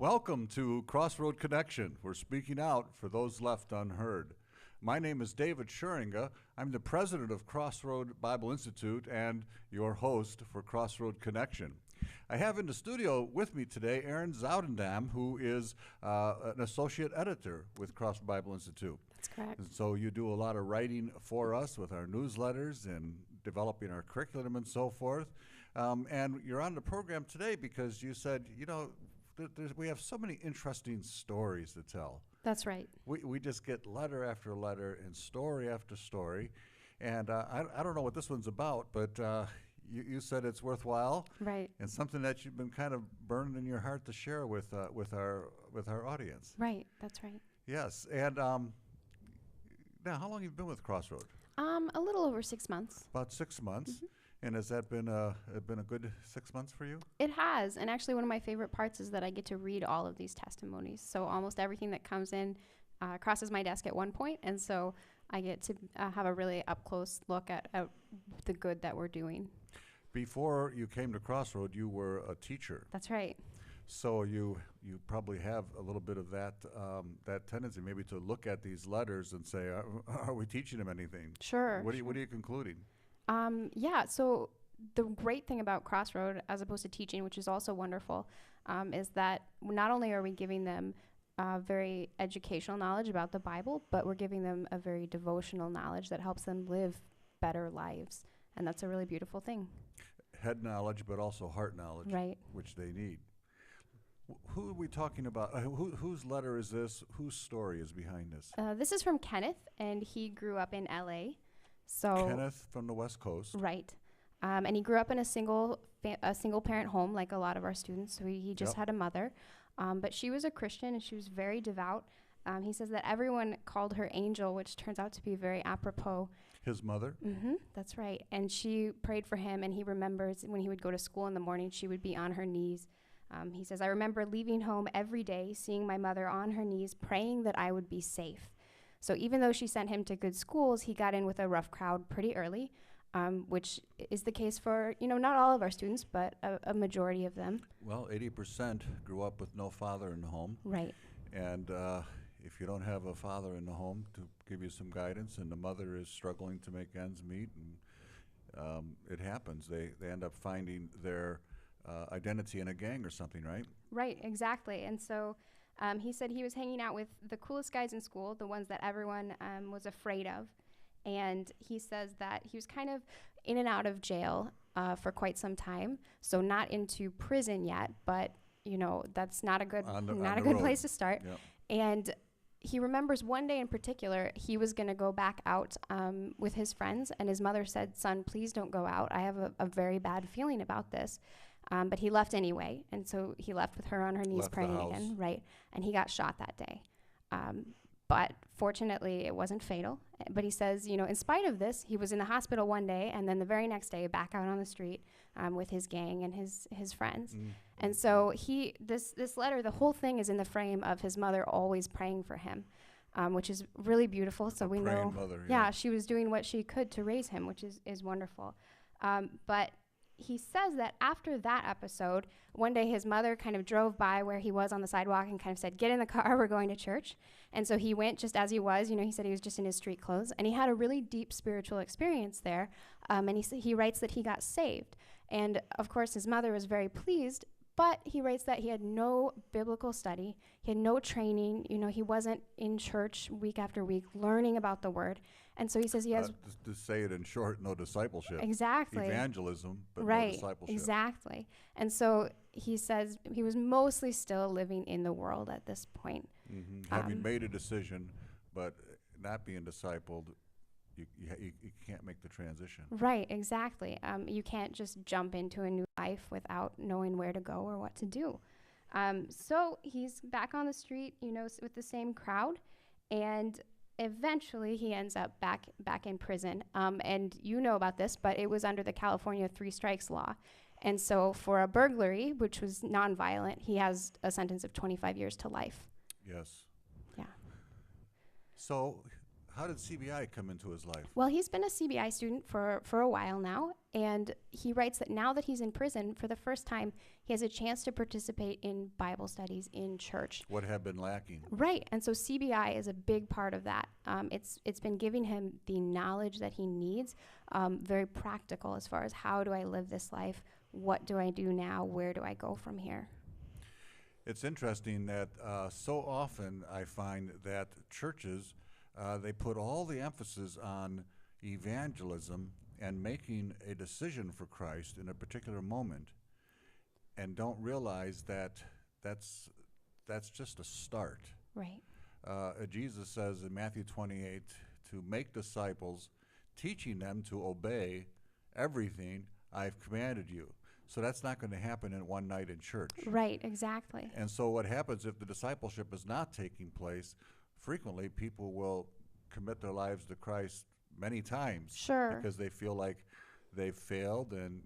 Welcome to Crossroad Connection. We're speaking out for those left unheard. My name is David SCHURINGA. I'm the president of Crossroad Bible Institute and your host for Crossroad Connection. I have in the studio with me today ERIN ZOUTENDAM, who is an associate editor with Crossroad Bible Institute. That's correct. And so you do a lot of writing for us with our newsletters and developing our curriculum and so forth. And you're on the program today because you said, we have so many interesting stories to tell. That's right. We just get letter after letter and story after story. And I don't know what this one's about, but you said it's worthwhile. Right. And something that you've been kind of burning in your heart to share with our audience. Right. That's right. Yes. And now, how long have you been with Crossroad? A little over 6 months. About 6 months. Mm-hmm. And has that been a good 6 months for you? It has. And actually, one of my favorite parts is that I get to read all of these testimonies. So almost everything that comes in crosses my desk at one point. And so I get to have a really up-close look at the good that we're doing. Before you came to Crossroad, you were a teacher. That's right. So you probably have a little bit of that tendency maybe to look at these letters and say, are we teaching them anything? Sure. What are you concluding? So the great thing about Crossroad, as opposed to teaching, which is also wonderful, is that not only are we giving them very educational knowledge about the Bible, but we're giving them a very devotional knowledge that helps them live better lives. And that's a really beautiful thing. Head knowledge, but also heart knowledge, right, which they need. Who are we talking about? Whose letter is this? Whose story is behind this? This is from Kenneth, and he grew up in L.A. So Kenneth from the West Coast. Right. And he grew up in a single parent home, like a lot of our students. So he just had a mother. But she was a Christian, and she was very devout. He says that everyone called her Angel, which turns out to be very apropos. His mother? Mm-hmm, that's right. And she prayed for him, and he remembers when he would go to school in the morning, she would be on her knees. He says, I remember leaving home every day, seeing my mother on her knees, praying that I would be safe. So even though she sent him to good schools, he got in with a rough crowd pretty early, which is the case for, not all of our students, but a majority of them. Well, 80% grew up with no father in the home. Right. And if you don't have a father in the home to give you some guidance, and the mother is struggling to make ends meet, and it happens. They end up finding their identity in a gang or something, right? Right, exactly. And so he said he was hanging out with the coolest guys in school, the ones that everyone was afraid of. And he says that he was kind of in and out of jail for quite some time. So not into prison yet, but that's not a good place to start. Yep. And he remembers one day in particular, he was going to go back out with his friends, and his mother said, son, please don't go out. I have a very bad feeling about this. But he left anyway, and so he left with her on her knees praying again, right? And he got shot that day. But fortunately, it wasn't fatal. But he says, in spite of this, he was in the hospital one day, and then the very next day, back out on the street with his gang and his friends. Mm. And so this letter, the whole thing is in the frame of his mother always praying for him, which is really beautiful. So we know, mother, she was doing what she could to raise him, which is wonderful. But he says that after that episode, one day his mother kind of drove by where he was on the sidewalk and kind of said, get in the car, we're going to church. And so he went just as he was. He said he was just in his street clothes. And he had a really deep spiritual experience there. And he writes that he got saved. And, of course, his mother was very pleased. But he writes that he had no biblical study. He had no training. He wasn't in church week after week learning about the word. And so he says he has... to say it in short, no discipleship. Exactly. Evangelism, but right. No discipleship. Exactly. And so he says he was mostly still living in the world at this point. Mm-hmm. Having made a decision, but not being discipled, you can't make the transition. Right, exactly. You can't just jump into a new life without knowing where to go or what to do. So he's back on the street, with the same crowd, and eventually he ends up back in prison. And you know about this, but it was under the California 3 strikes law. And so for a burglary, which was nonviolent, he has a sentence of 25 years to life. Yes. Yeah. So how did CBI come into his life? Well, he's been a CBI student for a while now, and he writes that now that he's in prison, for the first time, he has a chance to participate in Bible studies in church. What had been lacking? Right, and so CBI is a big part of that. It's been giving him the knowledge that he needs, very practical as far as how do I live this life, what do I do now, where do I go from here? It's interesting that so often I find that churches, they put all the emphasis on evangelism and making a decision for Christ in a particular moment, and don't realize that that's just a start. Right. Jesus says in Matthew 28 to make disciples, teaching them to obey everything I've commanded you. So that's not going to happen in one night in church. Right, exactly. And so what happens if the discipleship is not taking place, frequently people will commit their lives to Christ many times. Sure. Because they feel like they've failed and,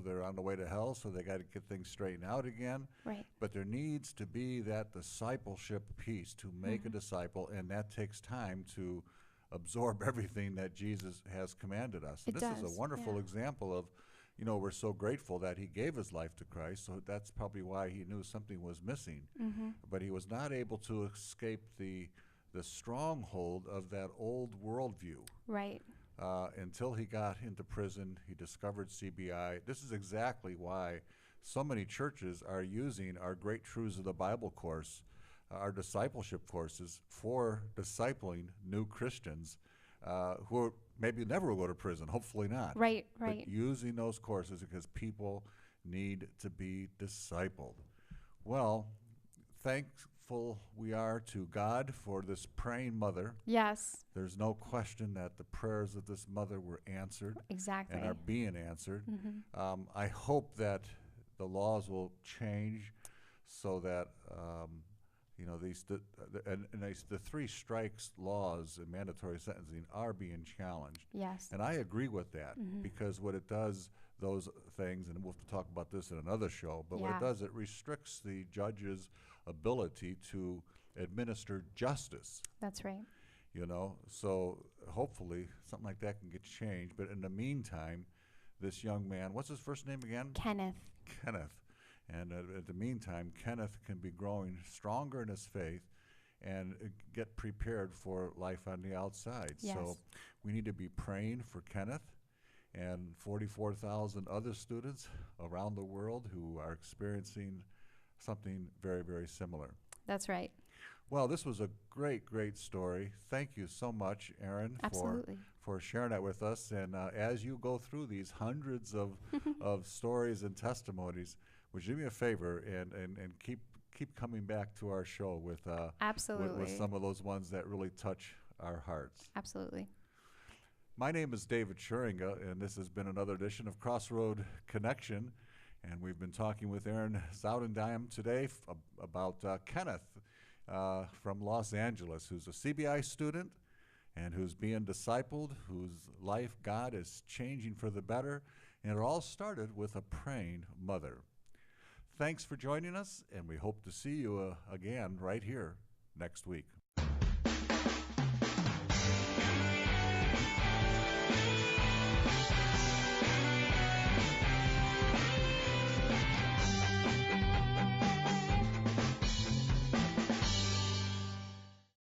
they're on the way to hell, so they got to get things straightened out again. Right. But there needs to be that discipleship piece to make a disciple, and that takes time to absorb everything that Jesus has commanded us. And It this is does, a wonderful yeah. example of, we're so grateful that he gave his life to Christ, so that's probably why he knew something was missing. But he was not able to escape the stronghold of that old worldview. Right. Until he got into prison, he discovered CBI. This is exactly why so many churches are using our Great Truths of the Bible course, our discipleship courses, for discipling new Christians who maybe never will go to prison, hopefully not. Right, But right. using those courses because people need to be discipled. Well, thankful we are to God for this praying mother. Yes, There's no question that the prayers of this mother were answered exactly. and are being answered. I hope that the laws will change so that the 3 strikes laws and mandatory sentencing are being challenged. Yes. And I agree with that because what it does, those things, and we'll have to talk about this in another show, but what Yeah. it does, it restricts the judge's ability to administer justice. That's right. So hopefully something like that can get changed. But in the meantime, this young man, what's his first name again? Kenneth. Kenneth. And at the meantime, Kenneth can be growing stronger in his faith and get prepared for life on the outside. Yes. So we need to be praying for Kenneth and 44,000 other students around the world who are experiencing something very, very similar. That's right. Well, this was a great, great story. Thank you so much, Erin, Absolutely. for sharing that with us. And as you go through these hundreds of stories and testimonies, would you do me a favor and keep coming back to our show with Absolutely. with some of those ones that really touch our hearts. Absolutely. My name is David Schuringa, and this has been another edition of Crossroad Connection. And we've been talking with Erin ZOUTENDAM today about Kenneth from Los Angeles, who's a CBI student and who's being discipled, whose life God is changing for the better. And it all started with a praying mother. Thanks for joining us, and we hope to see you again right here next week.